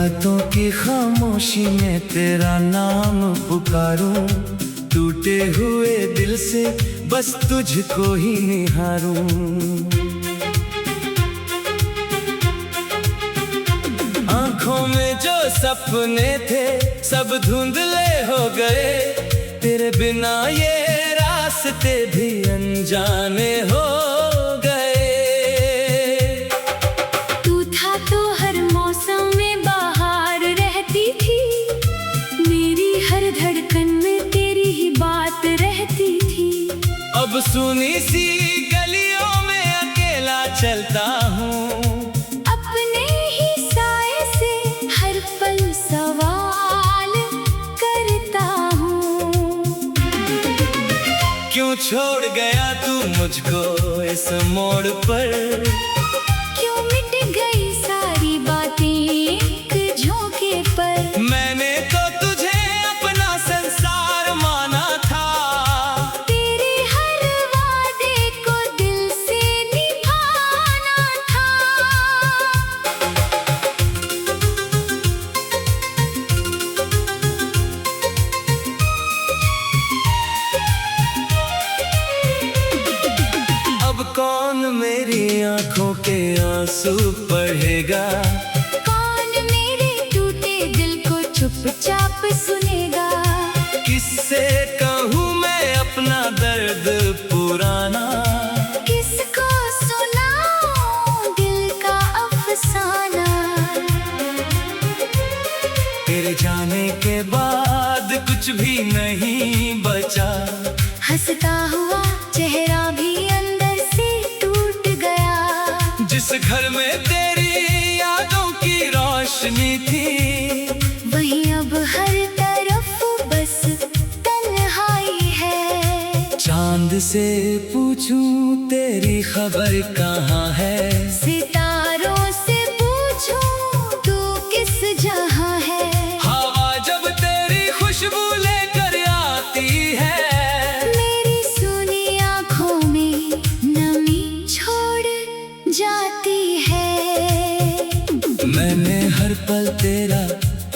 रातों की खामोशी में तेरा नाम पुकारूं, टूटे हुए दिल से बस तुझको ही निहारूं। आंखों में जो सपने थे सब धुंधले हो गए, तेरे बिना ये रास्ते भी अनजाने हो गए। तू था तो हर मौसम में बाहर रहती थी, मेरी हर धड़कन में तेरी ही बात रहती थी। अब सुनी सी गलियों में अकेला चलता हूँ, अपने ही साए से हर पल सवाल करता हूँ। क्यों छोड़ गया तू मुझको इस मोड़ पर, क्यों मिट गई सारी बातें एक झोंके पर। मैंने तो तुझे अपना संसार माना था, तेरे हर वादे को दिल से निभाना था। अब कौन मेरी आंखों के आंसू पढ़ेगा, कौन मेरे टूटे दिल को चुपचाप सुनेगा। किससे कहूँ मैं अपना दर्द पुराना, किसको सुनाऊं दिल का अफसाना। तेरे जाने के बाद कुछ भी नहीं बचा, हंसता हुआ चेहरा भी अंदर से टूट गया। जिस घर में तेरी यादों की रोशनी थी, वहीं अब हर तरफ बस तन्हाई है। चांद से पूछूं तेरी खबर कहाँ है, सितारों से पूछूं तू किस जहां है। हवा जब तेरी खुशबू लेकर आती है, मेरी सुनी आँखों में नमी छोड़ जाती है। मैंने हर पल तेरा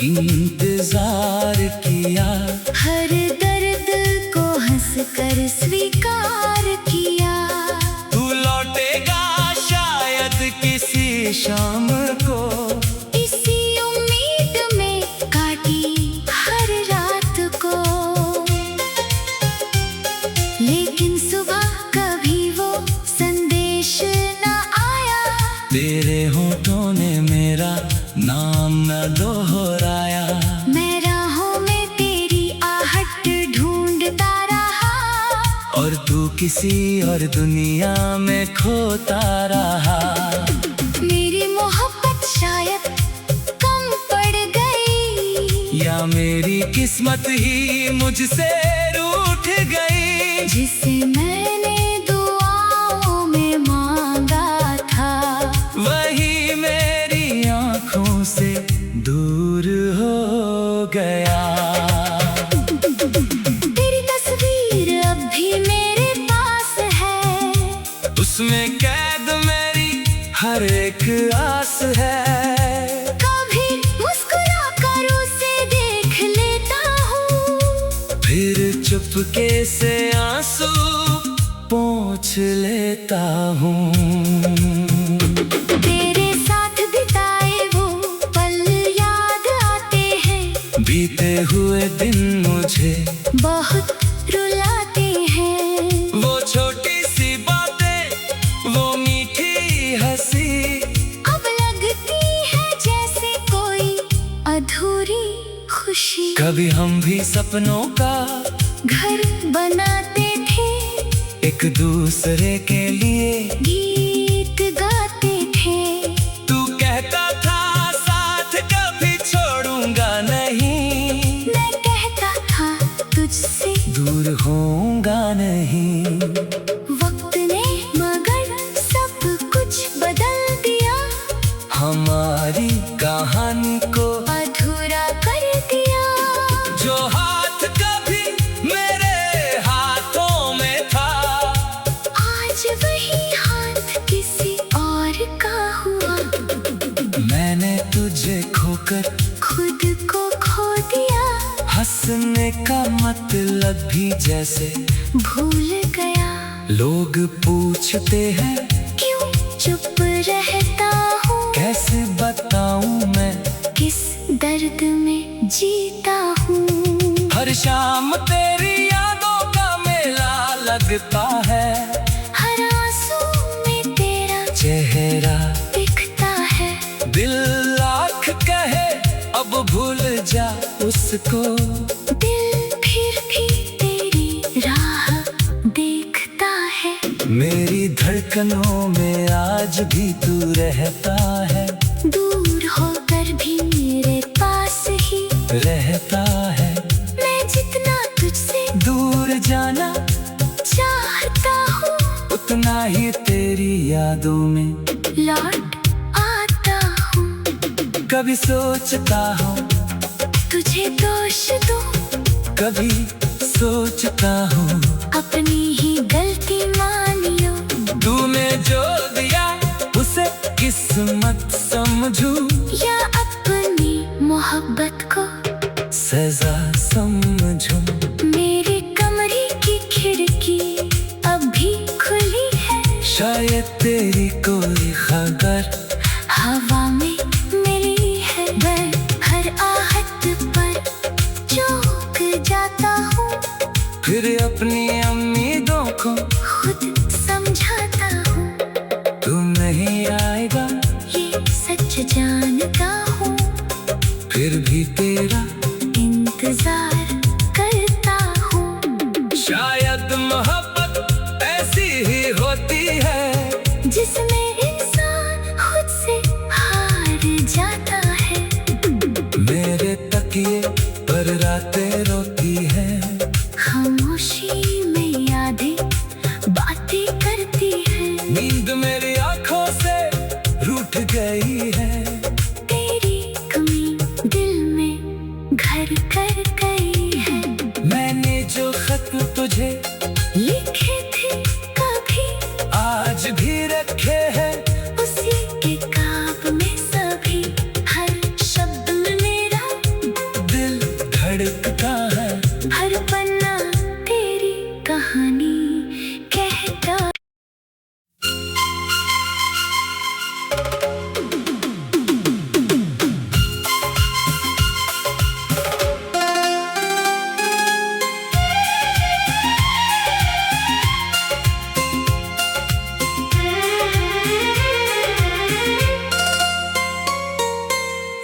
इंतजार किया, हर दर्द को हंसकर स्वीकार किया। तू लौटेगा शायद किसी शाम को, इसी उम्मीद में काटी हर रात को। लेकिन सुबह कभी वो संदेश न आया, तेरे होठों ने मेरा नाम न दोहराया। मैं राहों में तेरी आहट ढूंढता रहा, और तू किसी और दुनिया में खोता रहा। मेरी मोहब्बत शायद कम पड़ गई, या मेरी किस्मत ही मुझसे रूठ गई। जिसे मैंने दुआओं में मांगा था, वही मेरी आंखों से दूर हो गया। तेरी तस्वीर अब भी मेरे पास है, उसमें कैद मेरी हर एक आस है। कभी मुस्कुरा कर उसे देख लेता हूँ, फिर चुपके से आंसू पोंछ लेता हूँ। तेरे साथ बिताए वो पल याद आते हैं, बीते हुए दिन मुझे बहुत रुलाते हैं। वो छोटी सी बातें, वो मीठी हंसी, अब लगती है जैसे कोई अधूरी खुशी। कभी हम भी सपनों का घर बनाते थे, एक दूसरे के लिए गीत गाते थे। तू कहता था साथ कभी छोड़ूंगा नहीं, मैं कहता था तुझसे दूर होऊंगा नहीं। वक्त ने मगर सब कुछ बदल दिया, हमारी कहानी को अधूरा कर दिया। जो हाथ कभी मेरे हाथों में था, आज वही हाथ होकर खुद को खो दिया, हंसने का मतलब भी जैसे भूल गया। लोग पूछते हैं क्यों चुप रहता हूँ, कैसे बताऊं मैं किस दर्द में जीता हूँ। हर शाम तेरी यादों का मेला लगता है, हर आंसू में तेरा चेहरा दिखता है। दिल लाख कहे अब भूल जा उसको, दिल फिर भी तेरी राह देखता है। मेरी धड़कनों में आज भी तू रहता है, दूर होकर भी मेरे पास ही रहता है। मैं जितना तुझसे दूर जाना चाहता हूँ, उतना ही तेरी यादों में लौट आता हूँ। कभी सोचता हूँ तुझे दोष दूँ, कभी सोचता हूँ अपनी ही गलती मानियो। तूने जो दिया उसे किस्मत समझूं, या अपनी मोहब्बत को सजा समझूं। मेरे कमरे की खिड़की अभी खुली है, शायद तेरी कोई खबर हवा में मिली है। मैं हर आहट पर चौंक जाता हूँ, फिर अपनी उम्मीदों को खुद समझाता हूँ। तू नहीं आएगा ये सच जानता हूँ, फिर भी तेरा इंतजार करता हूँ। शायद मोहब्बत ऐसी ही होती है, जिसमें इंसान खुद से हार जाता है। मेरे तकिए पर रातें रोती है, खामोशी में यादें बातें करती है। नींद मेरी आंखों से रूठ गई है। तेरी कमी दिल में घर कर गई है। मैंने जो खत तुझे लिखे थे कभी आज भी रखे हैं, उसी के काब में सभी। हर शब्द में मेरा दिल धड़कता है। हर पन्ना तेरी कहानी कहता।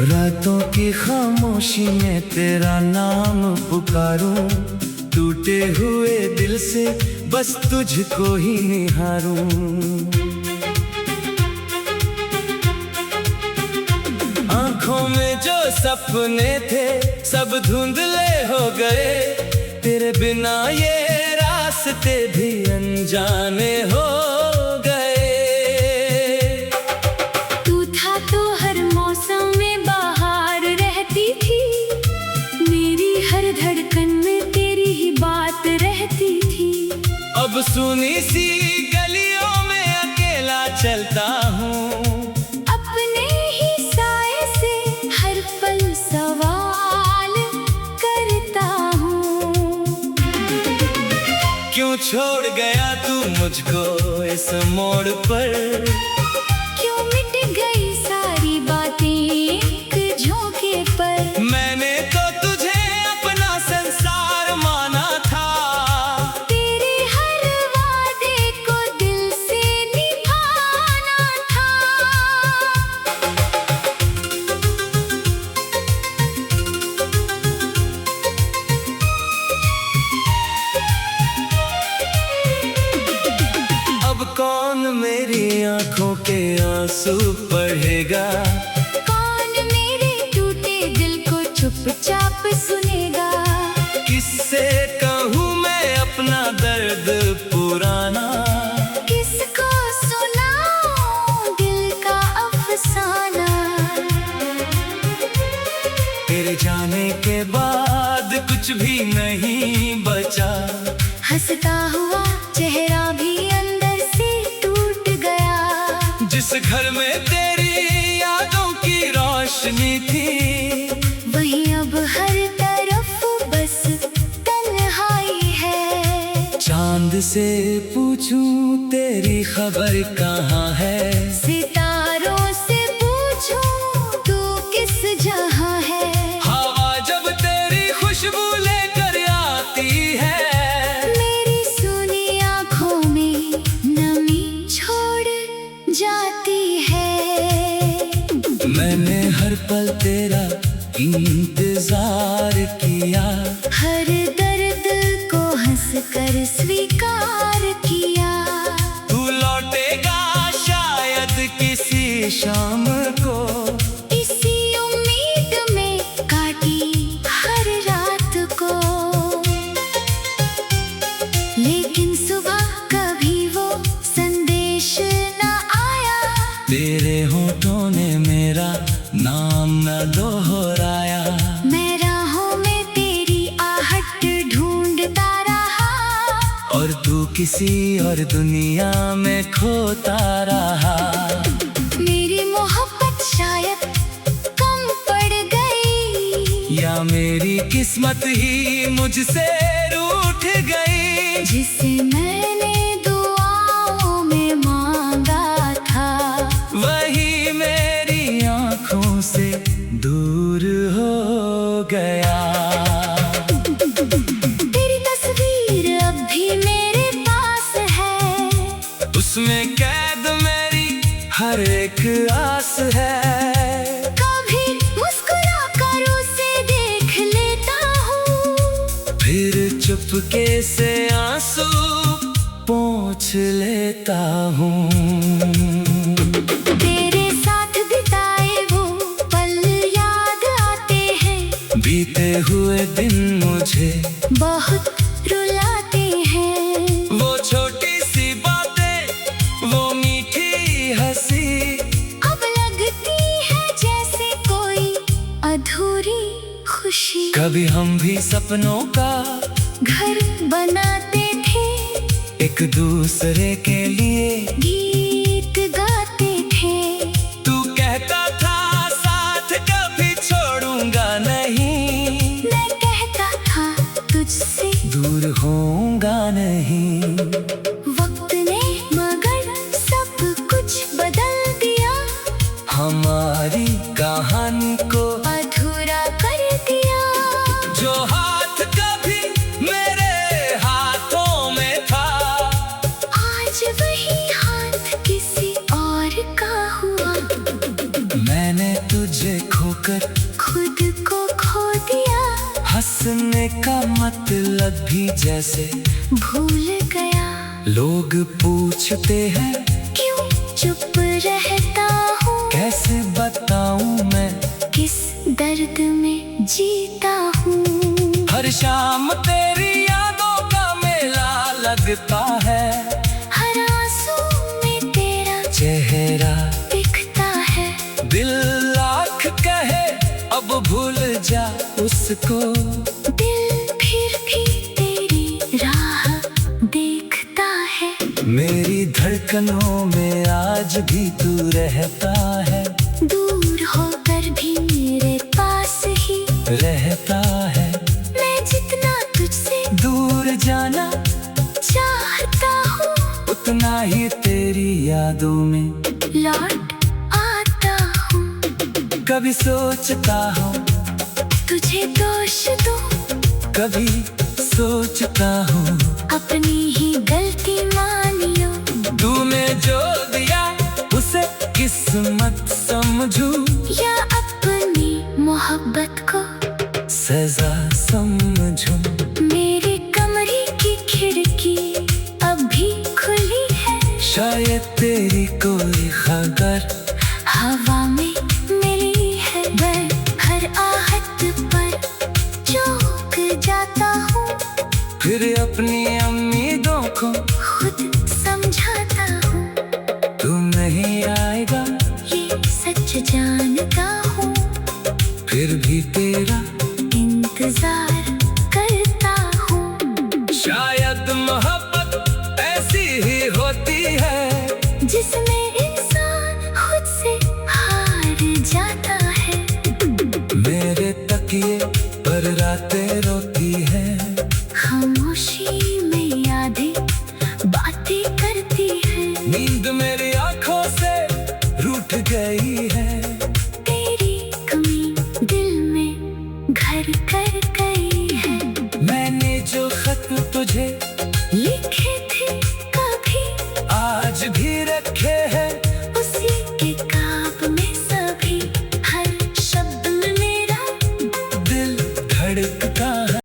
रातों की खामोशी में तेरा नाम पुकारूं, टूटे हुए दिल से बस तुझको ही निहारूं। आंखों में जो सपने थे सब धुंधले हो गए, तेरे बिना ये रास्ते भी अनजाने हो गए। तू था तो हर मौसम में बाहर रहती थी, मेरी हर धड़कन में तेरी ही बात रहती थी। अब सुनी सी गलियों में अकेला चलता हूँ, अपने ही साए से हर पल सवाल करता हूँ। क्यों छोड़ गया तू मुझको इस मोड़ पर, क्यों मिट गई सारी बातें एक झोंके पर। मैंने तो तुझे अपना संसार माना था, तेरे हर वादे को दिल से निभाना था। अब कौन मेरी आंखों के आंसू पढ़ेगा, कौन मेरे टूटे दिल को चुपचाप सुनेगा। किससे कहूँ मैं अपना दर्द पुराना, किसको सुनाऊं दिल का अफसाना। तेरे जाने के बाद कुछ भी नहीं बचा, हंसता हुआ चेहरा भी अंदर से टूट गया। जिस घर में तेरी यादों की रोशनी रोशनी थी, वहीं अब हर तरफ बस तन्हाई है। चांद से पूछूं तेरी खबर कहाँ है, सितारों से पूछूं तू किस जहां है। हवा जब तेरी खुशबू लेकर आती है, मेरी सुनी आँखों में नमी छोड़ जाती है। मैंने हर पल तेरा इंतजार किया, हर दर्द को हंस कर स्वीकार किया। तू लौटेगा शायद किसी शाम को, इसी उम्मीद में काटी हर रात को। लेकिन सुबह कभी वो संदेश न आया, तेरे होठों ने मेरा नाम न दोहराया। मैं राहों में तेरी आहट ढूंढता रहा, और तू किसी और दुनिया में खोता रहा। मेरी मोहब्बत शायद कम पड़ गई, या मेरी किस्मत ही मुझसे रूठ गई। जिसे मैंने दुआओं में मांगा था, वही मेरी आँखों से दूर हो गया। तेरी तस्वीर अब भी मेरे पास है, उसमें कैद मेरी हर एक आस है। कभी मुस्कुरा कर उसे देख लेता हूँ, फिर चुपके से आंसू पोंछ लेता हूँ। तेरे साथ बिताए वो पल याद आते हैं, बीते हुए दिन मुझे बहुत रुलाते हैं। वो छोटी सी बातें, वो मीठी हंसी, अब लगती है जैसे कोई अधूरी खुशी। कभी हम भी सपनों का घर बनाते थे, एक दूसरे के लिए गीत गाते थे। तू कहता था साथ कभी छोड़ूंगा नहीं, मैं कहता था तुझसे दूर होऊंगा नहीं। वक्त ने मगर सब कुछ बदल दिया, हमारी कहानी को अधूरा कर दिया। जो हाथ कभी मेरे हाथों में था, आज वही हाथ किसी और का हुआ। मैंने तुझे खोकर खुद को खो दिया, हंसने का मतलब भी जैसे भूल गया। लोग पूछते हैं क्यों चुप रहता हूँ, कैसे बताऊं मैं किस दर्द में जीता हूँ। हर शाम तेरी यादों का मेला लगता है, हर आंसू में तेरा चेहरा दिखता है। दिल लाख कहे अब भूल जा उसको, दिल फिर भी तेरी राह देखता है। मेरी धड़कनों में आज भी तू रहता है, दूर होकर भी मेरे पास ही रहता है। मैं जितना तुझसे दूर जाना चाहता हूँ, उतना ही तेरी यादों में लौट आता हूँ। कभी सोचता हूँ तुझे दोष दूँ, कभी सोचता हूँ अपनी ही गलती मानियो। तूने जो दिया उसे किस्मत समझूं, या अपनी मोहब्बत को सजा समझूं। मेरे कमरे की खिड़की अभी खुली है, शायद तेरी कोई खबर हवा में मिली है। मैं हर आहट पर चौंक जाता हूँ, फिर अपनी उम्मीदों को खुद समझाता हूँ। तू नहीं आएगा ये सच जानता हूँ, फिर भी तेरा इंतजार करता हूँ। शायद मोहब्बत ऐसी ही होती है, जिसमें इंसान खुद से हार जाता है। नींद मेरी आंखों से रूठ गई है। तेरी कमी दिल में घर कर गई है। मैंने जो खत तुझे लिखे